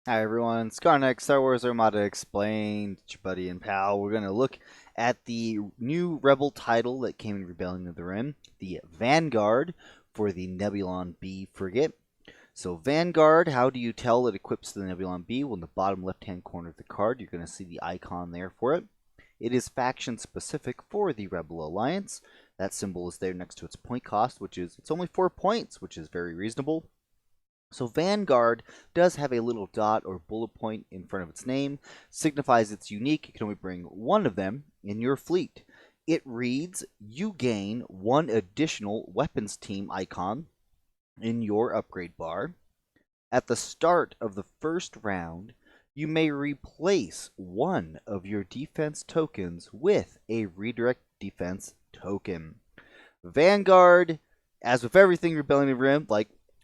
Hi everyone, Skarnex, Star Wars Armada Explained, it's your buddy and pal. We're going to look at the new Rebel title that came in Rebellion of the Rim, the Vanguard for the Nebulon B frigate. So Vanguard, how do you tell it equips the Nebulon B? Well, in the bottom left-hand corner of the card, you're going to see the icon there for it. It is faction specific for the Rebel Alliance. That symbol is there next to its point cost, it's only 4 points, which is very reasonable. So Vanguard does have a little dot or bullet point in front of its name, signifies it's unique. You can only bring one of them in your fleet. It reads, you gain one additional weapons team icon in your upgrade bar. At the start of the first round, you may replace one of your defense tokens with a redirect defense token. Vanguard, as with everything Rebellion of the Rim,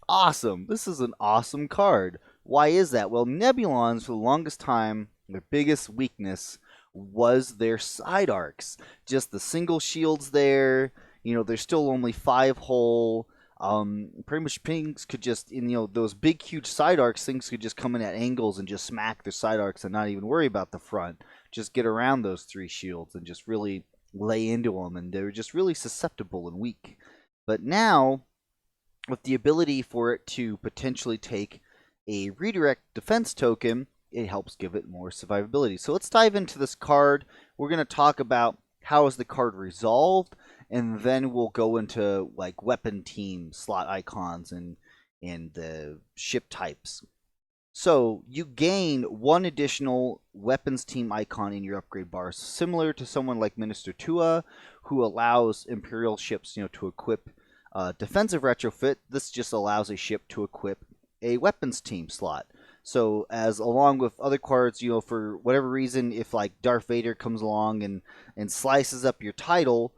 awesome. This is an awesome card. Why is that? Well, Nebulons, for the longest time, their biggest weakness was their side arcs. Just the single shields there. They're still only 5 hull. Pretty much things could just, those big, huge side arcs, things could just come in at angles and just smack their side arcs and not even worry about the front. Just get around those 3 shields and just really lay into them. And they're just really susceptible and weak. But now, with the ability for it to potentially take a redirect defense token, it helps give it more survivability. So let's dive into this card. We're going to talk about how is the card resolved, and then we'll go into weapon team slot icons and the ship types. So you gain one additional weapons team icon in your upgrade bar, similar to someone like Minister Tua, who allows Imperial ships, to equip defensive retrofit. This just allows a ship to equip a weapons team slot. So as along with other cards, for whatever reason, if Darth Vader comes along and slices up your title,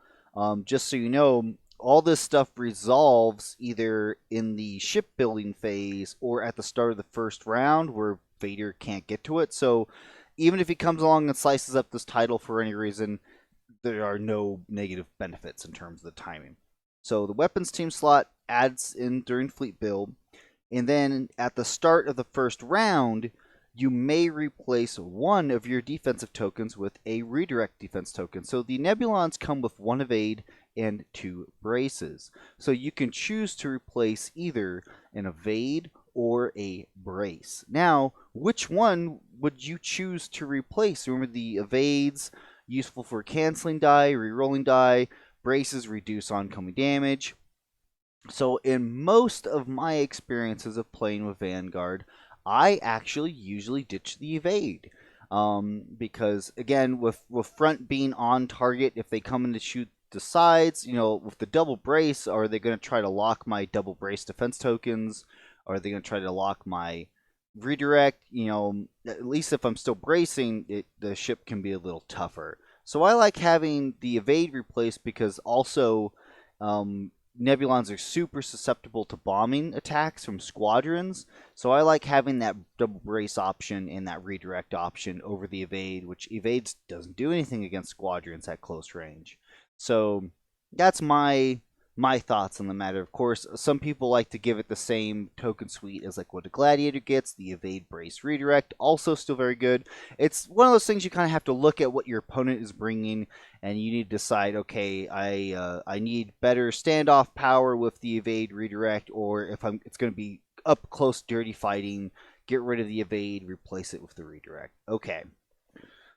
just so you know, all this stuff resolves either in the shipbuilding phase or at the start of the first round where Vader can't get to it. So even if he comes along and slices up this title for any reason, there are no negative benefits in terms of the timing. So the weapons team slot adds in during fleet build, and then at the start of the first round, you may replace one of your defensive tokens with a redirect defense token. So the Nebulons come with 1 evade and 2 braces. So you can choose to replace either an evade or a brace. Now, which one would you choose to replace? Remember, the evades, useful for canceling die, rerolling die. Braces reduce oncoming damage. So in most of my experiences of playing with Vanguard, I actually usually ditch the evade. Because, again, with front being on target, if they come in to shoot the sides, with the double brace, are they going to try to lock my double brace defense tokens? Are they going to try to lock my redirect? At least if I'm still bracing, the ship can be a little tougher. So I like having the evade replaced because also Nebulons are super susceptible to bombing attacks from squadrons. So I like having that double brace option and that redirect option over the evade, which evades doesn't do anything against squadrons at close range. So that's my thoughts on the matter. Of course, some people like to give it the same token suite as what a gladiator gets, the evade brace redirect, also still very good. It's one of those things you kind of have to look at what your opponent is bringing, and you need to decide, okay, I need better standoff power with the evade redirect, or if it's going to be up close dirty fighting, get rid of the evade, replace it with the redirect. Okay.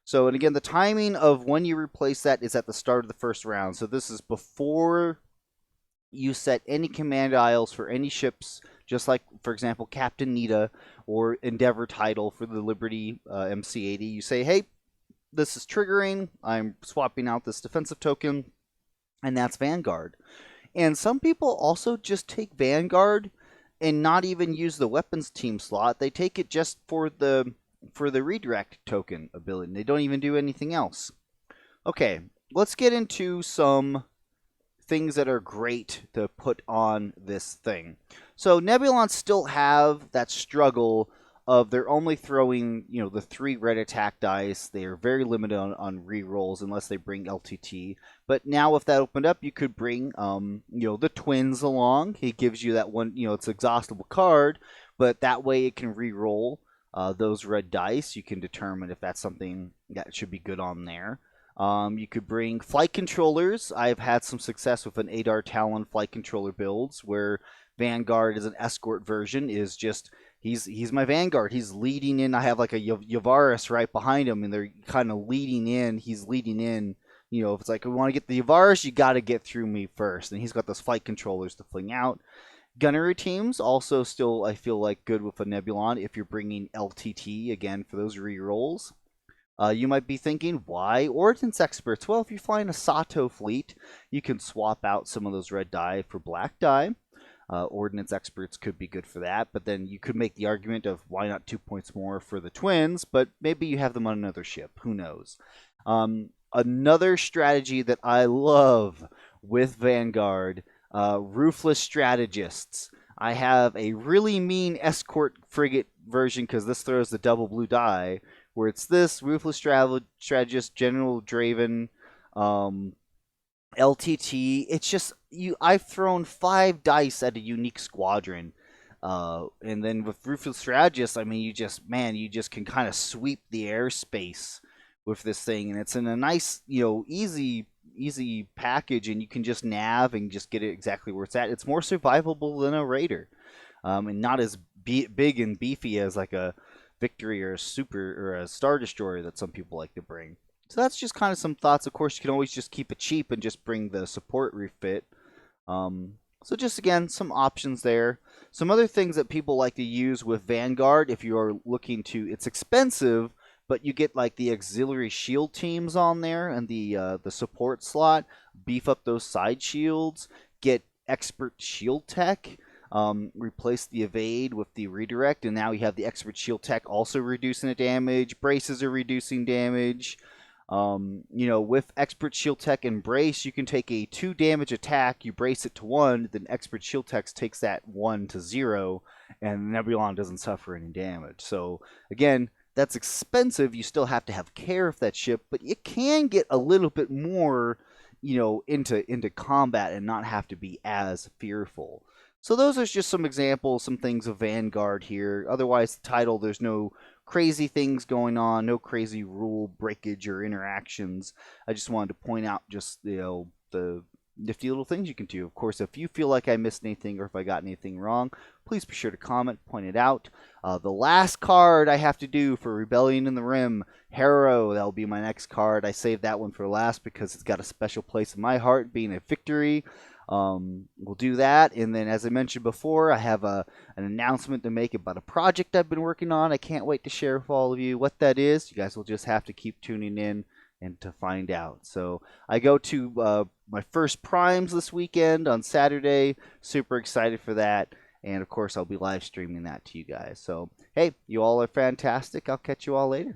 So, and again, the timing of when you replace that is at the start of the first round. So this is before you set any command aisles for any ships, just like, for example, Captain Nita or Endeavor title for the Liberty MC-80. You say, hey, this is triggering. I'm swapping out this defensive token, and that's Vanguard. And some people also just take Vanguard and not even use the weapons team slot. They take it just for the redirect token ability. They don't even do anything else. Okay, let's get into some things that are great to put on this thing. So Nebulons still have that struggle of they're only throwing, the 3 red attack dice. They are very limited on rerolls unless they bring LTT. But now if that opened up, you could bring, the twins along. It gives you that one, it's an exhaustible card, but that way it can reroll those red dice. You can determine if that's something that should be good on there. You could bring flight controllers. I've had some success with an Adar Talon flight controller builds where Vanguard is an escort version. Is just he's my Vanguard. He's leading in. I have like a Yavaris right behind him, and they're kind of leading in. He's leading in. You know, if it's like we want to get the Yavaris, you got to get through me first. And he's got those flight controllers to fling out. Gunnery teams also still, I feel like, good with a Nebulon if you're bringing LTT again for those rerolls. You might be thinking, why Ordnance Experts? Well, if you're flying a Sato fleet, you can swap out some of those red die for black die. Ordnance Experts could be good for that, but then you could make the argument of why not 2 points more for the twins, but maybe you have them on another ship. Who knows? Another strategy that I love with Vanguard, Ruthless Strategists. I have a really mean escort frigate version because this throws the double blue die, where it's this Ruthless Strategist, General Draven, LTT. It's just I've thrown 5 dice at a unique squadron, and then with Ruthless Strategist, I mean, you just can kind of sweep the airspace with this thing, and it's in a nice, easy package, and you can just nav and just get it exactly where it's at. It's more survivable than a Raider, and not as big and beefy as like a Victory or a Super or a Star Destroyer that some people like to bring. So that's just kind of some thoughts. Of course, you can always just keep it cheap and just bring the support refit. So just again, some options there. Some other things that people like to use with Vanguard, if you are looking to, it's expensive, but you get like the auxiliary shield teams on there and the support slot. Beef up those side shields. Get expert shield tech. Replace the evade with the redirect, and now you have the expert shield tech also reducing the damage. Braces are reducing damage. With expert shield tech and brace, you can take a 2 damage attack, you brace it to 1, then expert shield tech takes that 1 to 0, and Nebulon doesn't suffer any damage. So again, that's expensive. You still have to have care of that ship, but it can get a little bit more, into combat and not have to be as fearful. So those are just some examples, some things of Vanguard here. Otherwise, the title, there's no crazy things going on, no crazy rule breakage or interactions. I just wanted to point out just, the nifty little things you can do. Of course, if you feel like I missed anything or if I got anything wrong, please be sure to comment, point it out. The last card I have to do for Rebellion in the Rim, Harrow, that'll be my next card. I saved that one for last because it's got a special place in my heart, being a victory. We'll do that, and then as I mentioned before, I have an announcement to make about a project I've been working on. I can't wait to share with all of you what that is. You guys will just have to keep tuning in and to find out. So I go to my first primes this weekend on Saturday. Super excited for that, and of course I'll be live streaming that to you guys. So hey, you all are fantastic. I'll catch you all later.